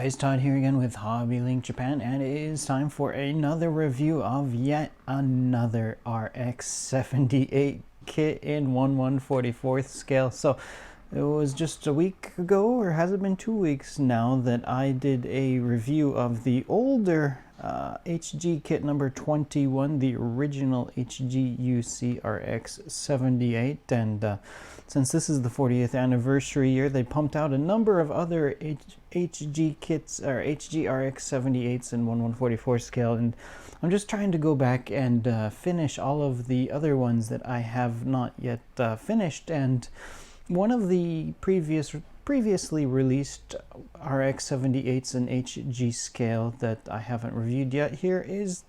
guys, Todd here again with HobbyLink Japan, and it is time for another review of yet another RX-78 kit in 1/144th scale. So it was just a week ago, or has it been 2 weeks now, that I did a review of the older HG kit number 21, the original HGUC RX-78, and since this is the 40th anniversary year, they pumped out a number of other HG kits, or HG RX-78s in 1/144 scale, and I'm just trying to go back and finish all of the other ones that I have not yet finished. And one of the previously released RX-78s in HG scale that I haven't reviewed yet here is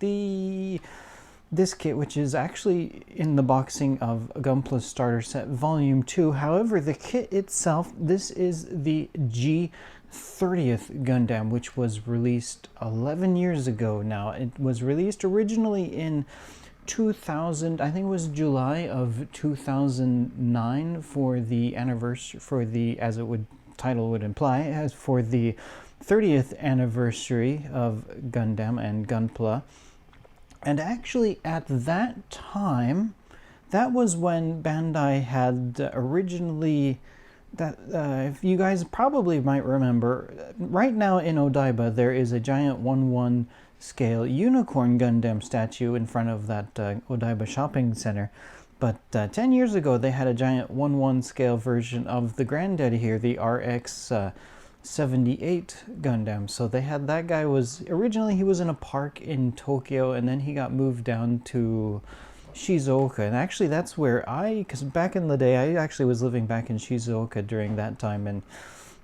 this kit, which is actually in the boxing of Gunpla Starter Set Volume 2. However, the kit itself, this is the G30th Gundam, which was released 11 years ago now. It was released originally in 2000, I think it was July of 2009 for the anniversary, as it would title would imply, as for the 30th anniversary of Gundam and Gunpla. And actually at that time, that was when Bandai had originally, if you guys probably might remember, right now in Odaiba there is a giant 1/1 scale unicorn Gundam statue in front of that Odaiba shopping center. But 10 years ago they had a giant 1/1 scale version of the granddaddy here, the RX-78 Gundam. So they had that guy, was originally he was in a park in Tokyo, and then he got moved down to Shizuoka. And actually that's where because back in the day I actually was living back in Shizuoka during that time, and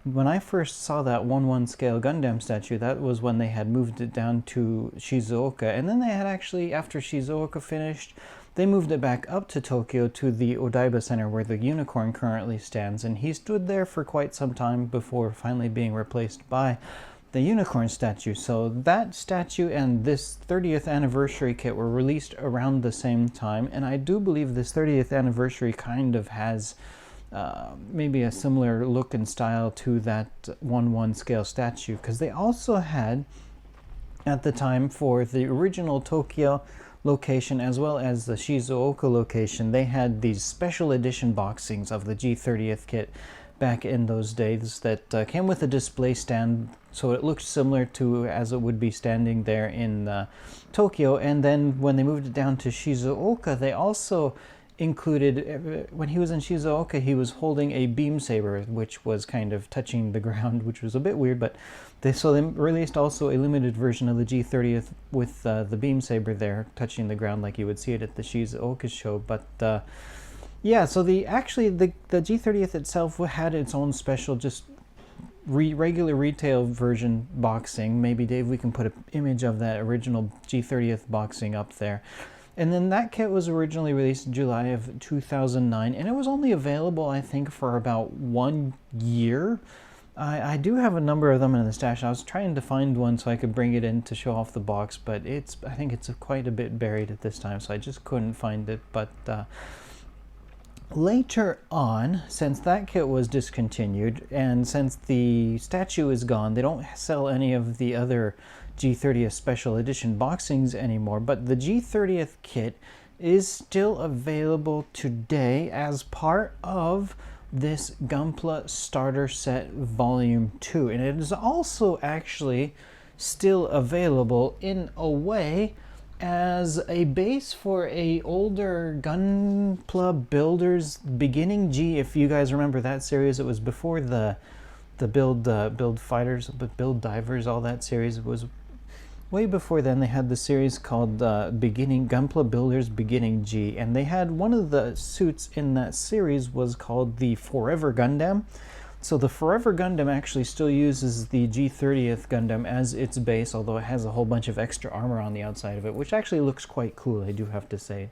when I first saw that 1/1 scale Gundam statue, that was when they had moved it down to Shizuoka. And then they had actually, after Shizuoka finished, they moved it back up to Tokyo to the Odaiba Center where the unicorn currently stands. And he stood there for quite some time before finally being replaced by the unicorn statue. So that statue and this 30th anniversary kit were released around the same time. And I do believe this 30th anniversary kind of has maybe a similar look and style to that 1/1 scale statue, because they also had, at the time, for the original Tokyo location as well as the Shizuoka location, they had these special edition boxings of the G30th kit back in those days that came with a display stand, so it looked similar to as it would be standing there in Tokyo. And then when they moved it down to Shizuoka, they also included, when he was in Shizuoka, he was holding a beam saber, which was kind of touching the ground, which was a bit weird. But they released also a limited version of the G30th with the beam saber there touching the ground, like you would see it at the Shizuoka show. But yeah, so the G30th itself had its own special, just regular retail version boxing. Maybe Dave, we can put an image of that original G30th boxing up there. And then that kit was originally released in July of 2009, and it was only available, I think, for about 1 year. I do have a number of them in the stash. I was trying to find one so I could bring it in to show off the box, but I think it's quite a bit buried at this time, so I just couldn't find it. But later on, since that kit was discontinued, and since the statue is gone, they don't sell any of the other G30th special edition boxings anymore, but the G30th kit is still available today as part of this Gunpla Starter Set Volume 2, and it is also actually still available in a way as a base for a older Gunpla Builders Beginning G. If you guys remember that series, it was before the build fighters, but build divers, all that series. It was way before then. They had the series called Gunpla Builders Beginning G, and they had one of the suits in that series was called the Forever Gundam. So the Forever Gundam actually still uses the G30th Gundam as its base, although it has a whole bunch of extra armor on the outside of it, which actually looks quite cool, I do have to say.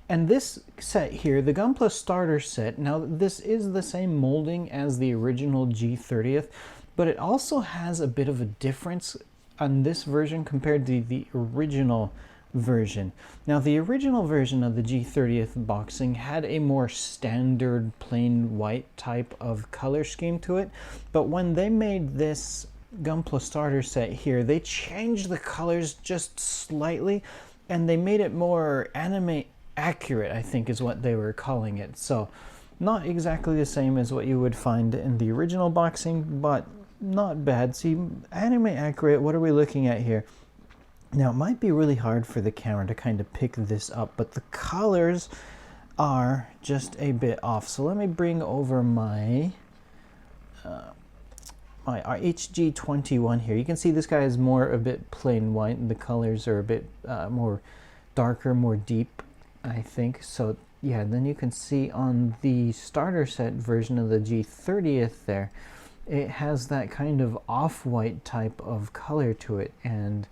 And this set here, the Gunpla Starter Set, now this is the same molding as the original G30th, but it also has a bit of a difference on this version compared to the original version. Now, the original version of the G30th boxing had a more standard plain white type of color scheme to it, but when they made this Gunpla Starter Set here, they changed the colors just slightly, and they made it more anime accurate, I think is what they were calling it. So not exactly the same as what you would find in the original boxing, but not bad. See, anime accurate, what are we looking at here? Now, it might be really hard for the camera to kind of pick this up, but the colors are just a bit off. So let me bring over my my HG21 here. You can see this guy is more a bit plain white, and the colors are a bit more darker, more deep, I think. So yeah, then you can see on the starter set version of the G30th there, it has that kind of off-white type of color to it, and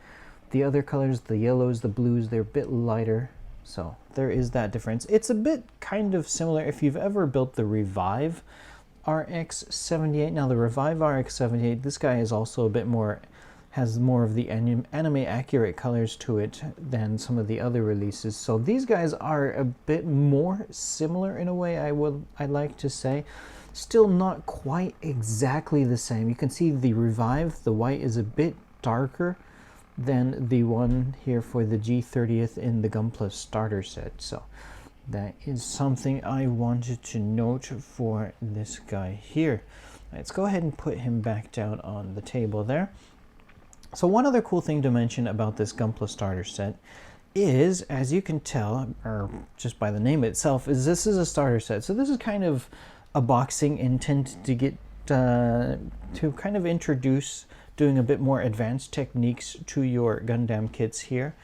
the other colors, the yellows, the blues, they're a bit lighter. So there is that difference. It's a bit kind of similar if you've ever built the Revive RX-78. Now the Revive RX-78, this guy is also a bit more, has more of the anime accurate colors to it than some of the other releases. So these guys are a bit more similar in a way, I'd like to say. Still not quite exactly the same. You can see the Revive, the white is a bit darker than the one here for the G30th in the Gunpla Starter Set. So that is something I wanted to note for this guy here. Let's go ahead and put him back down on the table there. So one other cool thing to mention about this Gunpla Starter Set is, as you can tell, or just by the name itself, is this is a starter set. So this is kind of a boxing intent to get to kind of introduce doing a bit more advanced techniques to your Gundam kits here.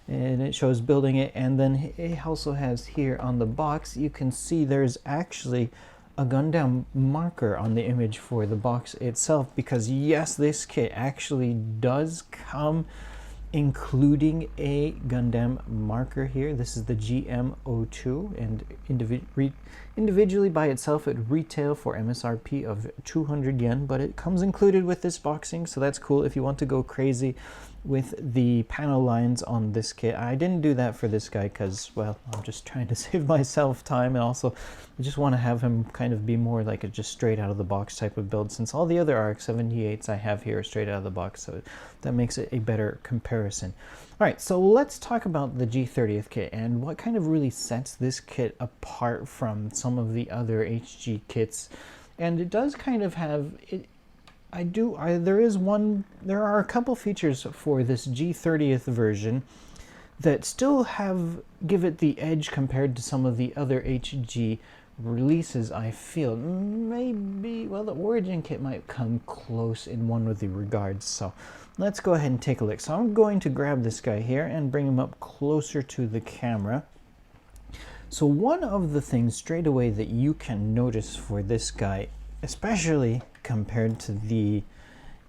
And it shows building it, and then it also has here on the box, you can see there's actually a Gundam marker on the image for the box itself, because yes, this kit actually does come including a Gundam marker here. This is the GM02, and individually by itself it retail for MSRP of 200 yen, but it comes included with this boxing, so that's cool if you want to go crazy with the panel lines on this kit. I didn't do that for this guy because, well, I'm just trying to save myself time, and also I just want to have him kind of be more like a just straight out of the box type of build, since all the other RX-78s I have here are straight out of the box, so that makes it a better comparison. All right, so let's talk about the G30th kit and what kind of really sets this kit apart from some of the other HG kits. And it does kind of have it. There are a couple features for this G30th version that still give it the edge compared to some of the other HG releases, I feel. Maybe, well, the Origin kit might come close in one of the regards, so let's go ahead and take a look. So I'm going to grab this guy here and bring him up closer to the camera. So one of the things straight away that you can notice for this guy, especially compared to the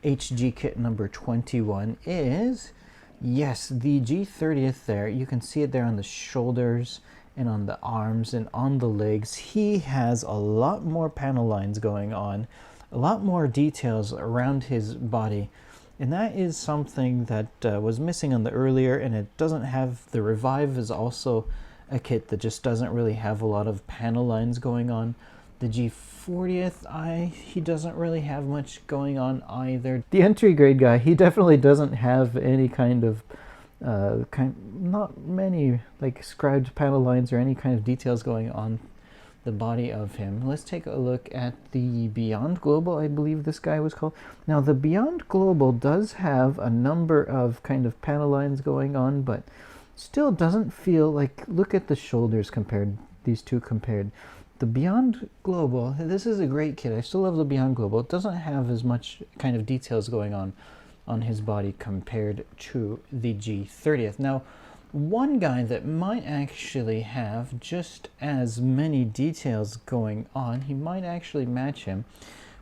HG kit number 21, is, yes, the G30th there, you can see it there on the shoulders and on the arms and on the legs. He has a lot more panel lines going on, a lot more details around his body, and that is something that was missing on the earlier, and it doesn't have. The Revive is also a kit that just doesn't really have a lot of panel lines going on. The G40th, he doesn't really have much going on either. The entry grade guy, he definitely doesn't have any kind of not many like scribed panel lines or any kind of details going on the body of him. Let's take a look at the Beyond Global, I believe this guy was called. Now the Beyond Global does have a number of kind of panel lines going on, but still doesn't feel like, look at the shoulders compared, these two compared. The Beyond Global, this is a great kit. I still love the Beyond Global. It doesn't have as much kind of details going on his body compared to the G30th. Now, one guy that might actually have just as many details going on, he might actually match him,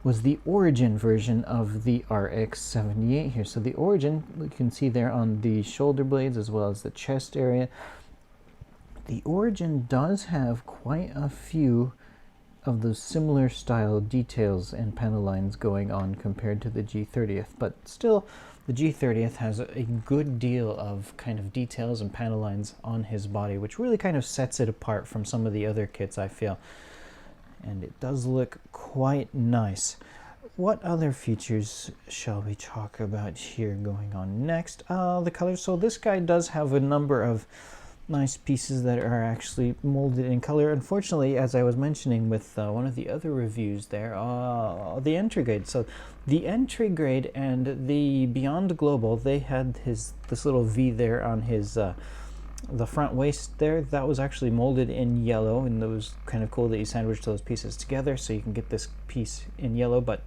was the Origin version of the RX-78 here. So the Origin, you can see there on the shoulder blades as well as the chest area. The Origin does have quite a few of those similar style details and panel lines going on compared to the G30th, but still the G30th has a good deal of kind of details and panel lines on his body, which really kind of sets it apart from some of the other kits, I feel. And it does look quite nice. what other features shall we talk about here going on next? The colors. So this guy does have a number of nice pieces that are actually molded in color. Unfortunately, as I was mentioning with one of the other reviews there, the entry grade. So the entry grade and the Beyond Global, they had this little V there on his the front waist there. That was actually molded in yellow, and it was kind of cool that you sandwiched those pieces together so you can get this piece in yellow. But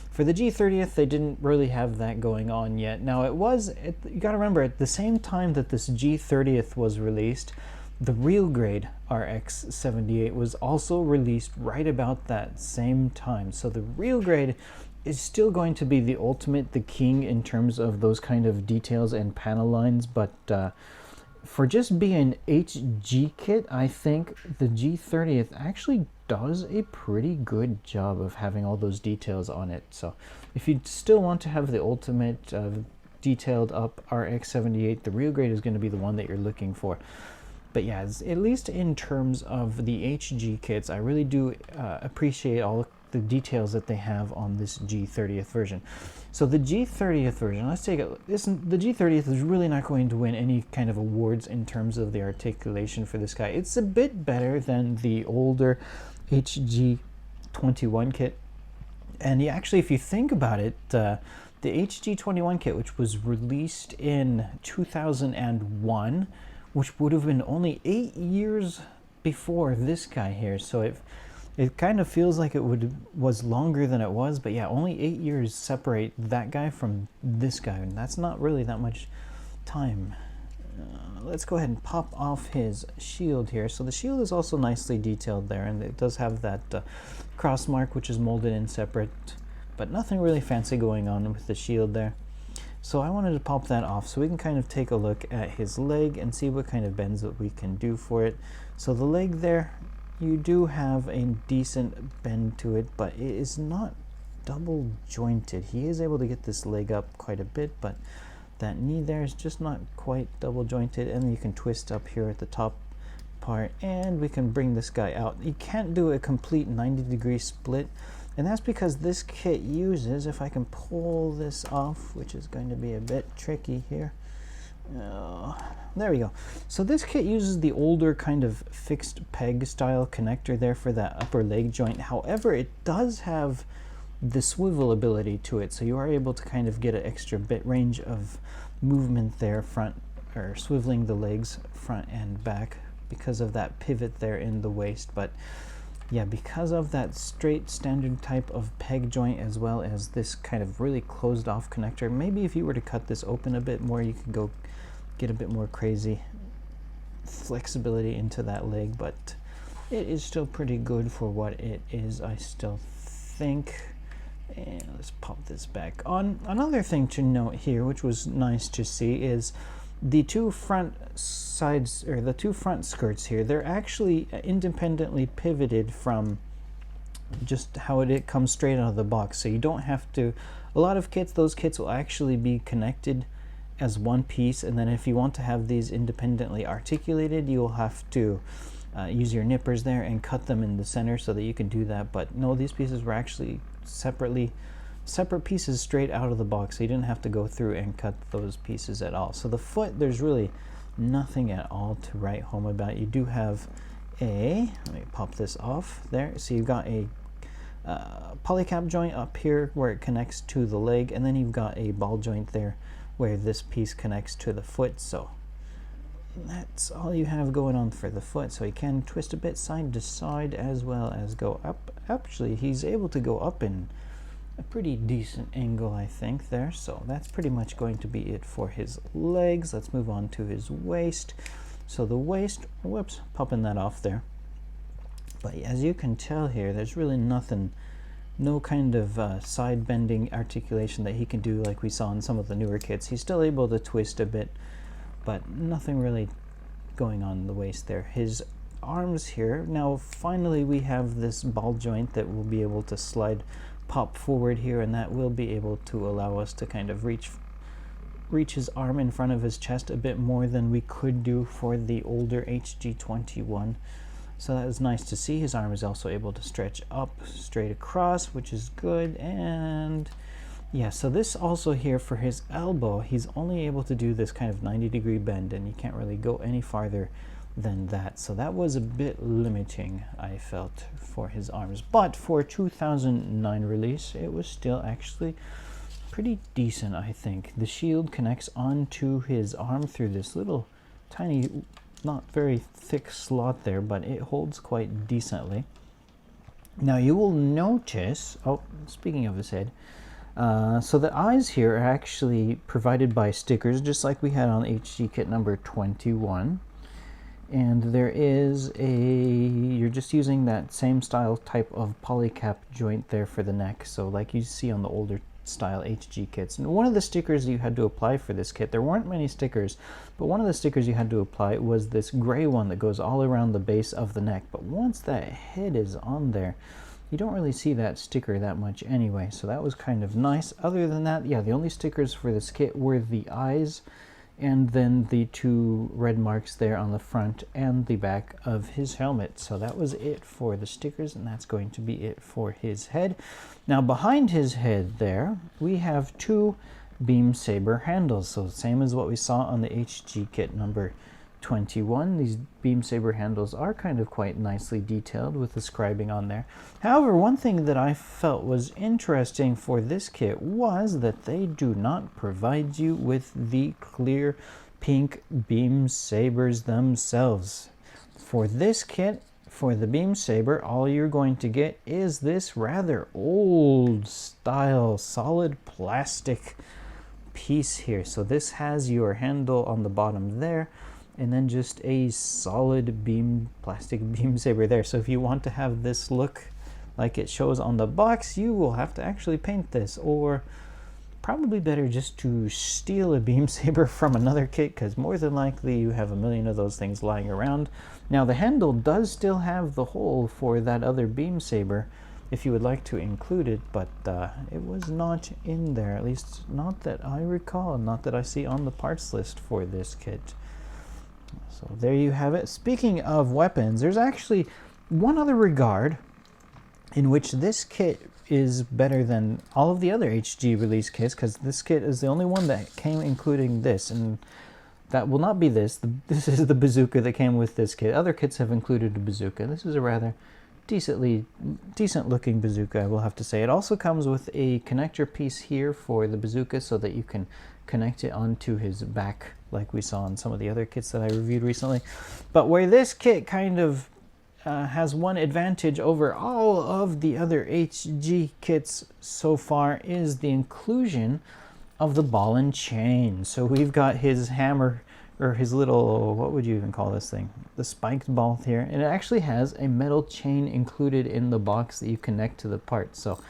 for the G30th, they didn't really have that going on yet. Now you gotta remember, at the same time that this G30th was released, the real grade RX-78 was also released right about that same time. So the real grade is still going to be the ultimate, the king in terms of those kind of details and panel lines, but for just being an HG kit, I think the G30th actually does a pretty good job of having all those details on it. So if you still want to have the ultimate detailed up RX-78, the real grade is going to be the one that you're looking for. But yeah, at least in terms of the HG kits, I really do appreciate all the details that they have on this G30th version. So the G30th version, let's take it. The G30th is really not going to win any kind of awards in terms of the articulation for this guy. It's a bit better than the older HG21 kit. And actually, if you think about it, the HG21 kit, which was released in 2001, which would have been only 8 years before this guy here. So it kind of feels like it was longer than it was, but yeah, only 8 years separate that guy from this guy, and that's not really that much time. Let's go ahead and pop off his shield here. So the shield is also nicely detailed there, and it does have that cross mark, which is molded in separate, but nothing really fancy going on with the shield there. So I wanted to pop that off so we can kind of take a look at his leg and see what kind of bends that we can do for it. So the leg there, you do have a decent bend to it, but it is not double jointed. He is able to get this leg up quite a bit, but that knee there is just not quite double jointed. And you can twist up here at the top part, and we can bring this guy out. You can't do a complete 90-degree split, and that's because this kit uses, if I can pull this off, which is going to be a bit tricky here. There we go. So this kit uses the older kind of fixed peg style connector there for that upper leg joint. However, it does have the swivel ability to it, so you are able to kind of get an extra bit range of movement there, front, or swiveling the legs front and back because of that pivot there in the waist. But yeah, because of that straight standard type of peg joint, as well as this kind of really closed off connector, maybe if you were to cut this open a bit more, you could go get a bit more crazy flexibility into that leg, but it is still pretty good for what it is, I still think. And let's pop this back on. Another thing to note here, which was nice to see, is the two front sides, or the two front skirts here, they're actually independently pivoted from just how it comes straight out of the box. So you don't have to, a lot of kits, those kits will actually be connected as one piece, and then if you want to have these independently articulated, you'll have to use your nippers there and cut them in the center so that you can do that. But no, these pieces were actually separate pieces straight out of the box, so you didn't have to go through and cut those pieces at all. So the foot, there's really nothing at all to write home about. You do have let me pop this off there. So you've got a polycap joint up here where it connects to the leg, and then you've got a ball joint there where this piece connects to the foot. So that's all you have going on for the foot. So he can twist a bit side to side as well as go up. Actually, he's able to go up in a pretty decent angle, I think, there. So that's pretty much going to be it for his legs. Let's move on to his waist. So the waist, whoops, popping that off there. But as you can tell here, there's really nothing, no kind of side bending articulation that he can do like we saw in some of the newer kits. He's still able to twist a bit, but nothing really going on in the waist there. His arms here, now finally we have this ball joint that will be able to slide, pop forward here, and that will be able to allow us to kind of reach his arm in front of his chest a bit more than we could do for the older HG21. So that was nice to see. His arm is also able to stretch up straight across, which is good. And yeah, so this also here for his elbow, he's only able to do this kind of 90-degree bend, and you can't really go any farther than that. So that was a bit limiting, I felt, for his arms. But for a 2009 release, it was still actually pretty decent, I think. The shield connects onto his arm through this little tiny, not very thick slot there, but it holds quite decently. Now you will notice, oh, speaking of his head, so the eyes here are actually provided by stickers, just like we had on HG kit number 21. And there is you're just using that same style type of polycap joint there for the neck, so like you see on the older style HG kits. And one of the stickers you had to apply for this kit, there weren't many stickers, but one of the stickers you had to apply was this gray one that goes all around the base of the neck. But once that head is on there, you don't really see that sticker that much anyway, so that was kind of nice. Other than that, yeah, the only stickers for this kit were the eyes and then the two red marks there on the front and the back of his helmet. So that was it for the stickers, and that's going to be it for his head. Now behind his head there, we have two beam saber handles, so same as what we saw on the HG kit number 21. These beam saber handles are kind of quite nicely detailed with the scribing on there. However, one thing that I felt was interesting for this kit was that they do not provide you with the clear pink beam sabers themselves. For this kit, for the beam saber, all you're going to get is this rather old style solid plastic piece here. So this has your handle on the bottom there, and then just a solid plastic beam saber there. So if you want to have this look like it shows on the box, you will have to actually paint this, or probably better just to steal a beam saber from another kit, because more than likely you have a million of those things lying around. Now the handle does still have the hole for that other beam saber if you would like to include it, but it was not in there, at least not that I recall, not that I see on the parts list for this kit. So there you have it. Speaking of weapons, there's actually one other regard in which this kit is better than all of the other HG release kits, because this kit is the only one that came including this, and that will not be this. This is the bazooka that came with this kit. Other kits have included a bazooka. This is a rather decent looking bazooka, I will have to say. It also comes with a connector piece here for the bazooka so that you can connect it onto his back like we saw in some of the other kits that I reviewed recently. But where this kit kind of has one advantage over all of the other HG kits so far is the inclusion of the ball and chain. So we've got his hammer, or his little, what would you even call this thing? The spiked ball here. And it actually has a metal chain included in the box that you connect to the part. So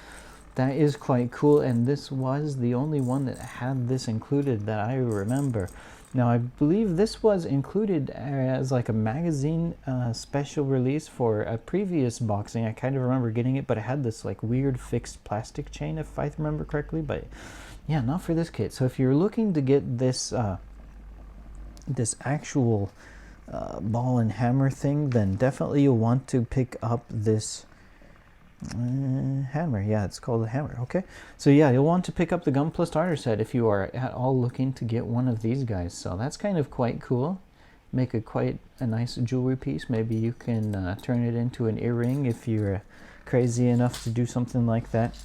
that is quite cool, and this was the only one that had this included that I remember. Now I believe this was included as like a magazine special release for a previous boxing. I kind of remember getting it, but it had this like weird fixed plastic chain, if I remember correctly. But yeah, not for this kit. So if you're looking to get this this actual ball and hammer thing, then definitely you'll want to pick up this hammer. Yeah, it's called a hammer. Okay, so yeah, you'll want to pick up the Gunpla Starter Set if you are at all looking to get one of these guys. So that's kind of quite cool. Make it quite a nice jewelry piece. Maybe you can turn it into an earring if you're crazy enough to do something like that.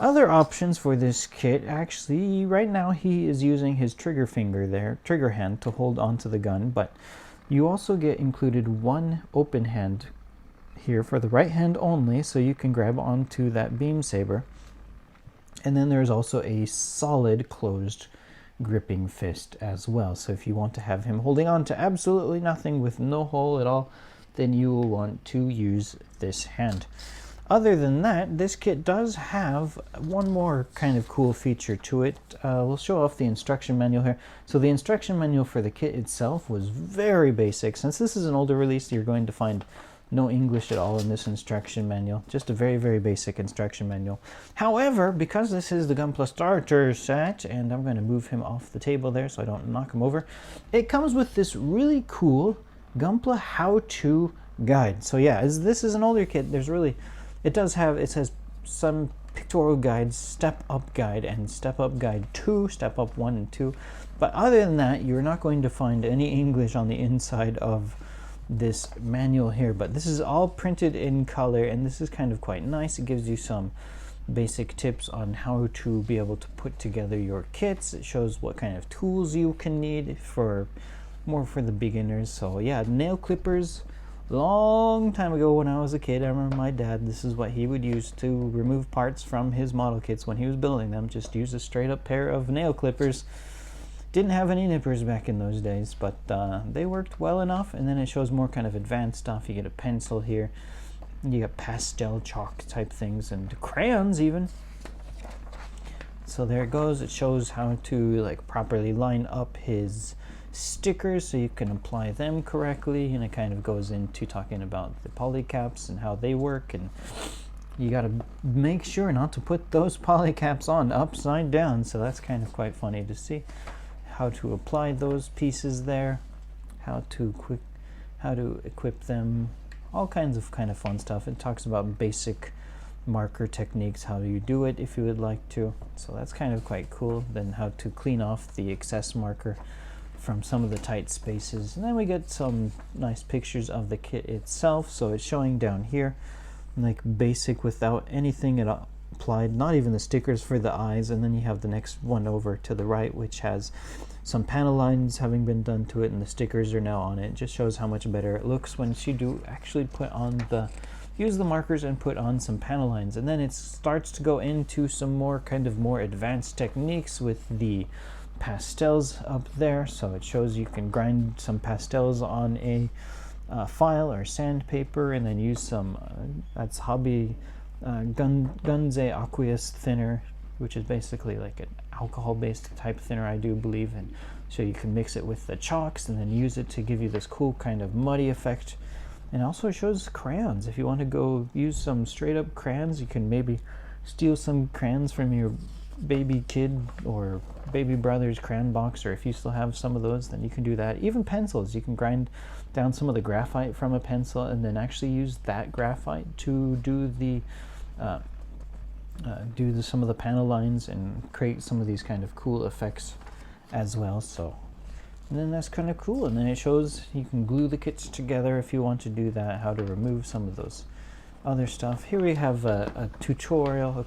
Other options for this kit, actually, right now he is using his trigger finger there, trigger hand, to hold onto the gun, but you also get included one open hand here for the right hand only, so you can grab onto that beam saber. And then there's also a solid closed gripping fist as well. So if you want to have him holding on to absolutely nothing with no hole at all, then you will want to use this hand. Other than that, this kit does have one more kind of cool feature to it. We'll show off the instruction manual here. So the instruction manual for the kit itself was very basic. Since this is an older release, you're going to find no English at all in this instruction manual. Just a very, very basic instruction manual. However, because this is the Gunpla Starter Set, and I'm going to move him off the table there so I don't knock him over, it comes with this really cool Gunpla how-to guide. So yeah, as this is an older kit, there's really, it says some pictorial guides, step up guide and step up guide 2, step up 1 and 2. But other than that, you're not going to find any English on the inside of this manual here. But this is all printed in color, and this is kind of quite nice. It gives you some basic tips on how to be able to put together your kits. It shows what kind of tools you can need for more for the beginners. So yeah, nail clippers. Long time ago when I was a kid, I remember my dad, this is what he would use to remove parts from his model kits when he was building them. Just use a straight up pair of nail clippers. Didn't have any nippers back in those days, but they worked well enough. And then it shows more kind of advanced stuff. You get a pencil here, you got pastel chalk type things and crayons even. So there it goes. It shows how to like properly line up his stickers so you can apply them correctly, and it kind of goes into talking about the polycaps and how they work, and you got to make sure not to put those polycaps on upside down. So that's kind of quite funny to see how to apply those pieces there, how to equip them, all kinds of kind of fun stuff. It talks about basic marker techniques, how do you do it if you would like to. So that's kind of quite cool. Then how to clean off the excess marker from some of the tight spaces. And then we get some nice pictures of the kit itself. So it's showing down here like basic without anything applied, not even the stickers for the eyes. And then you have the next one over to the right, which has some panel lines having been done to it, and the stickers are now on it. It just shows how much better it looks once you do actually put on use the markers and put on some panel lines. And then it starts to go into some more advanced techniques with the pastels up there. So it shows you can grind some pastels on a file or sandpaper, and then use some that's Hobby Gunze aqueous thinner, which is basically like an alcohol based type thinner, I do believe. And so you can mix it with the chalks and then use it to give you this cool kind of muddy effect. And also it shows crayons. If you want to go use some straight up crayons, you can maybe steal some crayons from your baby kid or baby brother's crayon box, or if you still have some of those, then you can do that. Even pencils, you can grind down some of the graphite from a pencil and then actually use that graphite to do some of the panel lines and create some of these kind of cool effects as well. So, and then that's kind of cool. And then it shows you can glue the kits together if you want to do that, how to remove some of those other stuff. Here we have a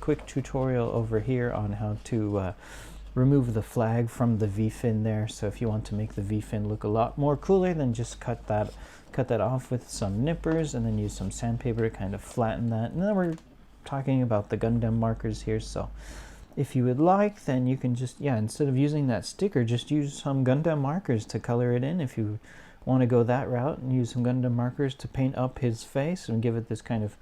quick tutorial over here on how to remove the flag from the V-fin there. So if you want to make the V-fin look a lot more cooler, then just cut that off with some nippers and then use some sandpaper to kind of flatten that. And then we're talking about the Gundam markers here. So if you would like, then you can just, instead of using that sticker, just use some Gundam markers to color it in. If you want to go that route and use some Gundam markers to paint up his face and give it this kind of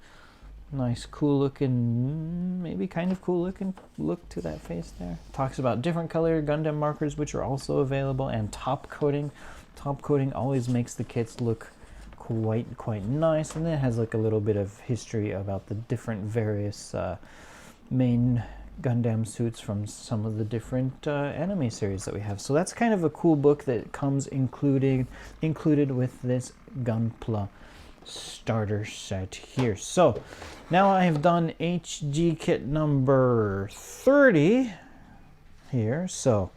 nice cool looking, maybe kind of cool looking look to that face there. Talks about different color Gundam markers which are also available, and top coating. Top coating always makes the kits look quite nice. And then it has like a little bit of history about the different various main Gundam suits from some of the different anime series that we have. So that's kind of a cool book that comes included with this Gunpla starter set here. So now I have done HG kit number 30 here. So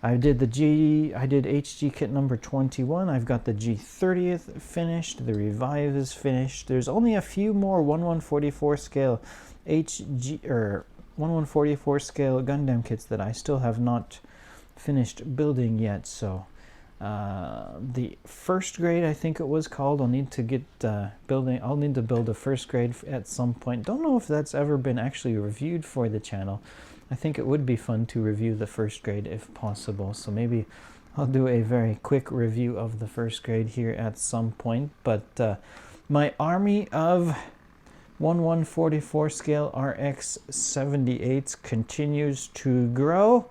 I did HG kit number 21. I've got the G30th finished. The Revive is finished. There's only a few more 1144 scale HG or 1144 scale Gundam kits that I still have not finished building yet. So the first grade, I think it was called, I'll need to get I'll need to build a first grade at some point. Don't know if that's ever been actually reviewed for the channel. I think it would be fun to review the first grade if possible. So maybe I'll do a very quick review of the first grade here at some point. But my army of 1144 scale RX-78s continues to grow.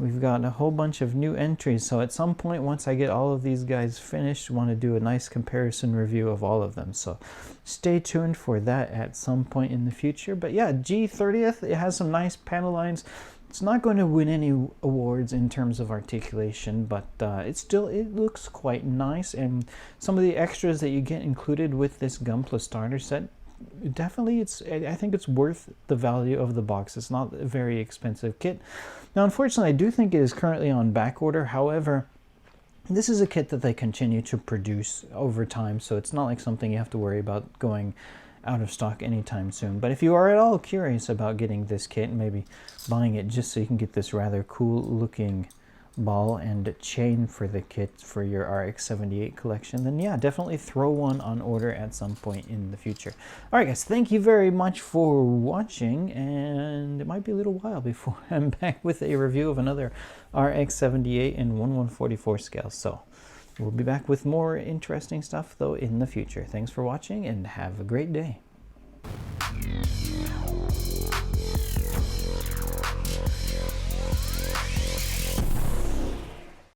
We've got a whole bunch of new entries, so at some point, once I get all of these guys finished, I want to do a nice comparison review of all of them. So stay tuned for that at some point in the future. But yeah, G30th, it has some nice panel lines, It's not going to win any awards in terms of articulation, but it looks quite nice, and some of the extras that you get included with this Gunpla Starter Set, definitely I think it's worth the value of the box. It's not a very expensive kit. Now, unfortunately, I do think it is currently on back order. However, this is a kit that they continue to produce over time, so it's not like something you have to worry about going out of stock anytime soon. But if you are at all curious about getting this kit and maybe buying it just so you can get this rather cool looking ball and chain for the kit for your RX-78 collection, then yeah, definitely throw one on order at some point in the future. All right, guys, thank you very much for watching, and it might be a little while before I'm back with a review of another RX-78 in 1/144 scale. So we'll be back with more interesting stuff, though, in the future. Thanks for watching, and have a great day.